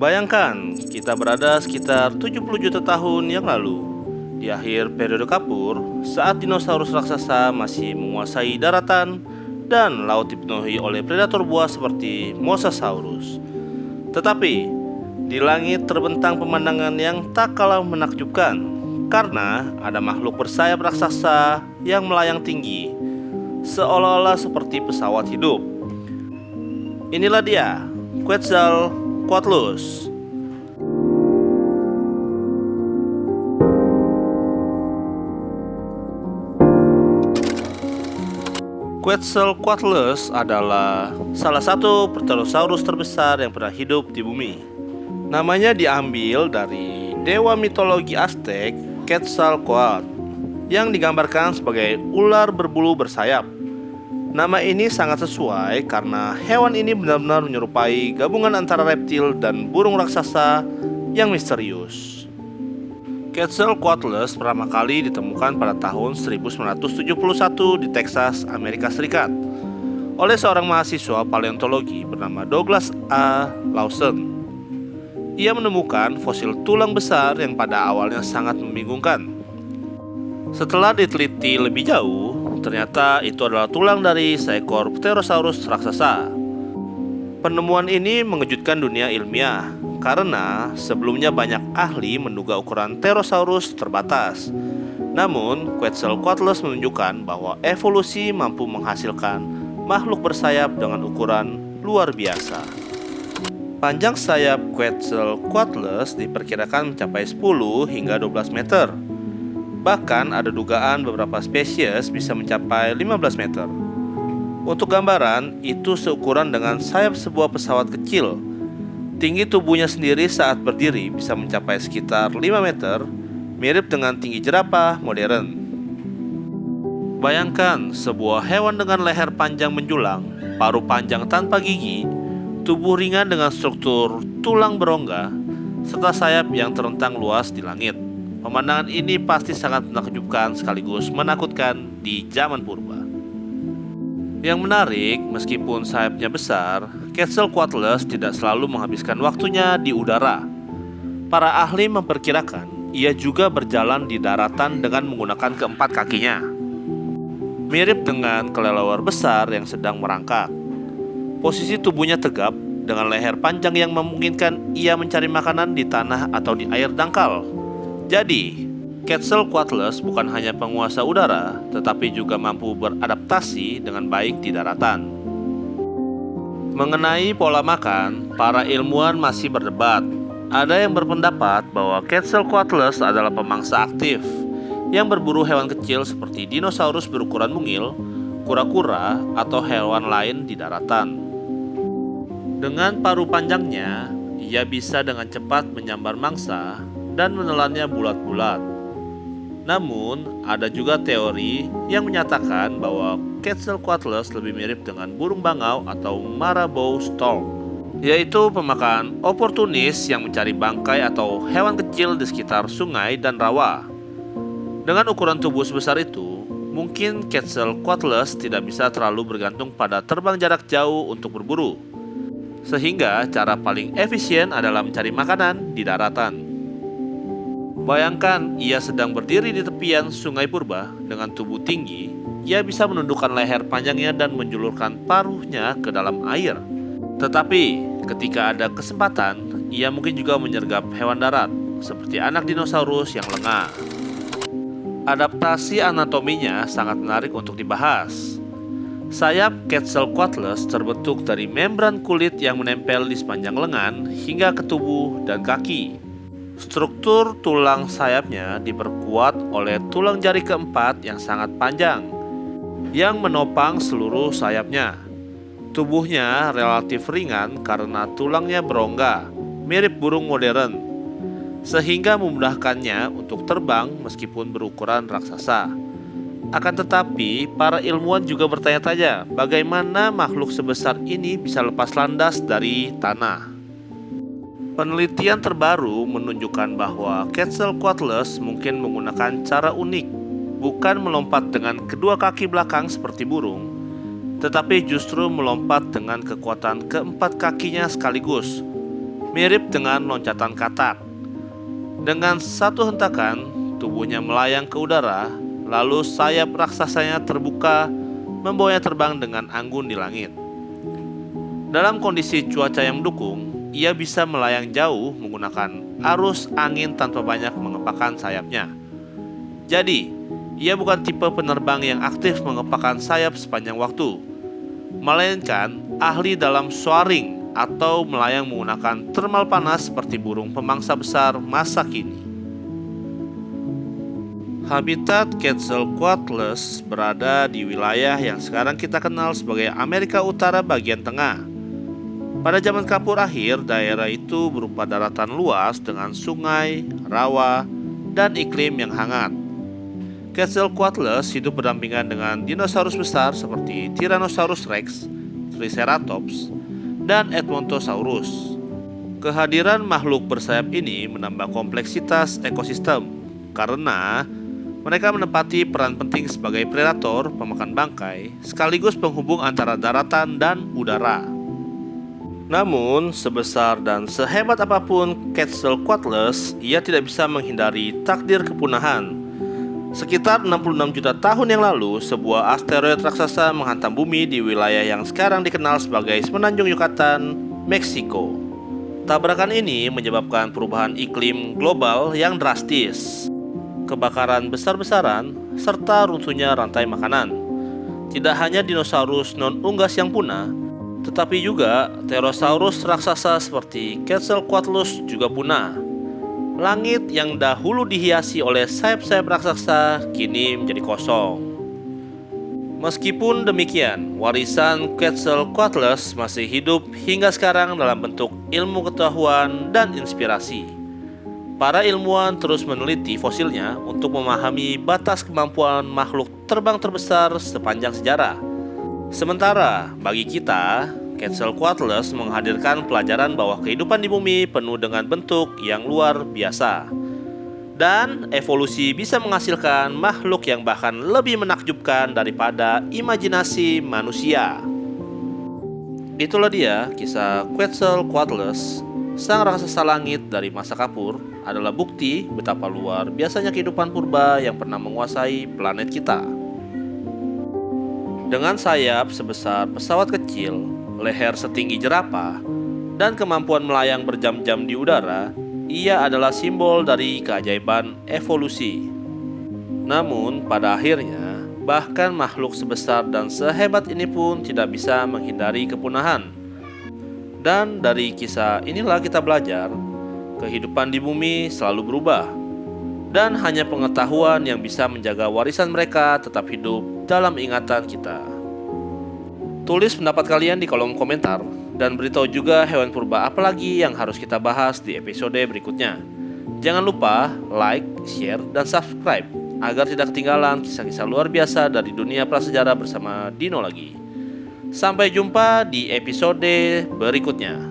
Bayangkan, kita berada sekitar 70 juta tahun yang lalu, di akhir periode Kapur, saat dinosaurus raksasa masih menguasai daratan dan laut dipenuhi oleh predator buas seperti Mosasaurus. Tetapi, di langit terbentang pemandangan yang tak kalah menakjubkan, karena ada makhluk bersayap raksasa yang melayang tinggi, seolah-olah seperti pesawat hidup. Inilah dia, Quetzalcoatlus. Quetzalcoatlus adalah salah satu Pterosaurus terbesar yang pernah hidup di bumi. Namanya diambil dari dewa mitologi Aztec Quetzalcoatl yang digambarkan sebagai ular berbulu bersayap. Nama ini sangat sesuai karena hewan ini benar-benar menyerupai gabungan antara reptil dan burung raksasa yang misterius. Quetzalcoatlus pertama kali ditemukan pada tahun 1971 di Texas, Amerika Serikat oleh seorang mahasiswa paleontologi bernama Douglas A. Lawson. Ia menemukan fosil tulang besar yang pada awalnya sangat membingungkan. Setelah diteliti lebih jauh, ternyata itu adalah tulang dari seekor Pterosaurus raksasa. Penemuan ini mengejutkan dunia ilmiah karena sebelumnya banyak ahli menduga ukuran Pterosaurus terbatas. Namun, Quetzalcoatlus menunjukkan bahwa evolusi mampu menghasilkan makhluk bersayap dengan ukuran luar biasa. Panjang sayap Quetzalcoatlus diperkirakan mencapai 10 hingga 12 meter. Bahkan ada dugaan beberapa spesies bisa mencapai 15 meter. Untuk gambaran, itu seukuran dengan sayap sebuah pesawat kecil. Tinggi tubuhnya sendiri saat berdiri bisa mencapai sekitar 5 meter, mirip dengan tinggi jerapah modern. Bayangkan sebuah hewan dengan leher panjang menjulang, paruh panjang tanpa gigi, tubuh ringan dengan struktur tulang berongga, serta sayap yang terentang luas di langit. Pemandangan ini pasti sangat menakjubkan sekaligus menakutkan di zaman purba. Yang menarik, meskipun sayapnya besar, Quetzalcoatlus tidak selalu menghabiskan waktunya di udara. Para ahli memperkirakan ia juga berjalan di daratan dengan menggunakan keempat kakinya. Mirip dengan kelelawar besar yang sedang merangkak. Posisi tubuhnya tegap dengan leher panjang yang memungkinkan ia mencari makanan di tanah atau di air dangkal. Jadi, Quetzalcoatlus bukan hanya penguasa udara, tetapi juga mampu beradaptasi dengan baik di daratan. Mengenai pola makan, para ilmuwan masih berdebat. Ada yang berpendapat bahwa Quetzalcoatlus adalah pemangsa aktif yang berburu hewan kecil seperti dinosaurus berukuran mungil, kura-kura, atau hewan lain di daratan. Dengan paruh panjangnya, ia bisa dengan cepat menyambar mangsa dan menelannya bulat-bulat. Namun, ada juga teori yang menyatakan bahwa Quetzalcoatlus lebih mirip dengan burung bangau atau marabou stork, yaitu pemakan oportunis yang mencari bangkai atau hewan kecil di sekitar sungai dan rawa. Dengan ukuran tubuh sebesar itu, mungkin Quetzalcoatlus tidak bisa terlalu bergantung pada terbang jarak jauh untuk berburu, sehingga cara paling efisien adalah mencari makanan di daratan. Bayangkan ia sedang berdiri di tepian sungai purba dengan tubuh tinggi, ia bisa menundukkan leher panjangnya dan menjulurkan paruhnya ke dalam air. Tetapi ketika ada kesempatan, ia mungkin juga menyergap hewan darat seperti anak dinosaurus yang lengah. Adaptasi anatominya sangat menarik untuk dibahas. Sayap Quetzalcoatlus terbentuk dari membran kulit yang menempel di sepanjang lengan hingga ke tubuh dan kaki. Struktur tulang sayapnya diperkuat oleh tulang jari keempat yang sangat panjang, yang menopang seluruh sayapnya. Tubuhnya relatif ringan karena tulangnya berongga, mirip burung modern, sehingga memudahkannya untuk terbang meskipun berukuran raksasa. Akan tetapi, para ilmuwan juga bertanya-tanya bagaimana makhluk sebesar ini bisa lepas landas dari tanah. Penelitian terbaru menunjukkan bahwa Quetzalcoatlus mungkin menggunakan cara unik, bukan melompat dengan kedua kaki belakang seperti burung, tetapi justru melompat dengan kekuatan keempat kakinya sekaligus. mirip dengan loncatan katak. Dengan satu hentakan, tubuhnya melayang ke udara, lalu sayap raksasanya terbuka, membawanya terbang dengan anggun di langit. Dalam kondisi cuaca yang mendukung, ia bisa melayang jauh menggunakan arus angin tanpa banyak mengepakkan sayapnya. Jadi, ia bukan tipe penerbang yang aktif mengepakkan sayap sepanjang waktu, melainkan ahli dalam soaring atau melayang menggunakan termal panas seperti burung pemangsa besar masa kini. Habitat Quetzalcoatlus berada di wilayah yang sekarang kita kenal sebagai Amerika Utara bagian tengah. Pada zaman Kapur akhir, daerah itu berupa daratan luas dengan sungai, rawa, dan iklim yang hangat. Quetzalcoatlus hidup berdampingan dengan dinosaurus besar seperti Tyrannosaurus rex, Triceratops, dan Edmontosaurus. Kehadiran makhluk bersayap ini menambah kompleksitas ekosistem karena mereka menempati peran penting sebagai predator, pemakan bangkai, sekaligus penghubung antara daratan dan udara. Namun, sebesar dan sehebat apapun Quetzalcoatlus, ia tidak bisa menghindari takdir kepunahan. Sekitar 66 juta tahun yang lalu, sebuah asteroid raksasa menghantam bumi di wilayah yang sekarang dikenal sebagai Semenanjung Yucatan, Meksiko. Tabrakan ini menyebabkan perubahan iklim global yang drastis, kebakaran besar-besaran, serta runtuhnya rantai makanan. Tidak hanya dinosaurus non-unggas yang punah, tetapi juga pterosaurus raksasa seperti Quetzalcoatlus juga punah. Langit yang dahulu dihiasi oleh sayap-sayap raksasa kini menjadi kosong. Meskipun demikian, warisan Quetzalcoatlus masih hidup hingga sekarang dalam bentuk ilmu pengetahuan dan inspirasi. Para ilmuwan terus meneliti fosilnya untuk memahami batas kemampuan makhluk terbang terbesar sepanjang sejarah. Sementara bagi kita, Quetzalcoatlus menghadirkan pelajaran bahwa kehidupan di bumi penuh dengan bentuk yang luar biasa. Dan evolusi bisa menghasilkan makhluk yang bahkan lebih menakjubkan daripada imajinasi manusia. Itulah dia kisah Quetzalcoatlus, sang raksasa langit dari masa Kapur, adalah bukti betapa luar biasanya kehidupan purba yang pernah menguasai planet kita. Dengan sayap sebesar pesawat kecil, leher setinggi jerapah, dan kemampuan melayang berjam-jam di udara, ia adalah simbol dari keajaiban evolusi. Namun pada akhirnya, bahkan makhluk sebesar dan sehebat ini pun tidak bisa menghindari kepunahan. Dan dari kisah inilah kita belajar, kehidupan di bumi selalu berubah, dan hanya pengetahuan yang bisa menjaga warisan mereka tetap hidup dalam ingatan kita. Tulis pendapat kalian di kolom komentar dan beritahu juga hewan purba apa lagi yang harus kita bahas di episode berikutnya. Jangan lupa like, share, dan subscribe agar tidak ketinggalan kisah-kisah luar biasa dari dunia prasejarah bersama Dino lagi. Sampai jumpa di episode berikutnya.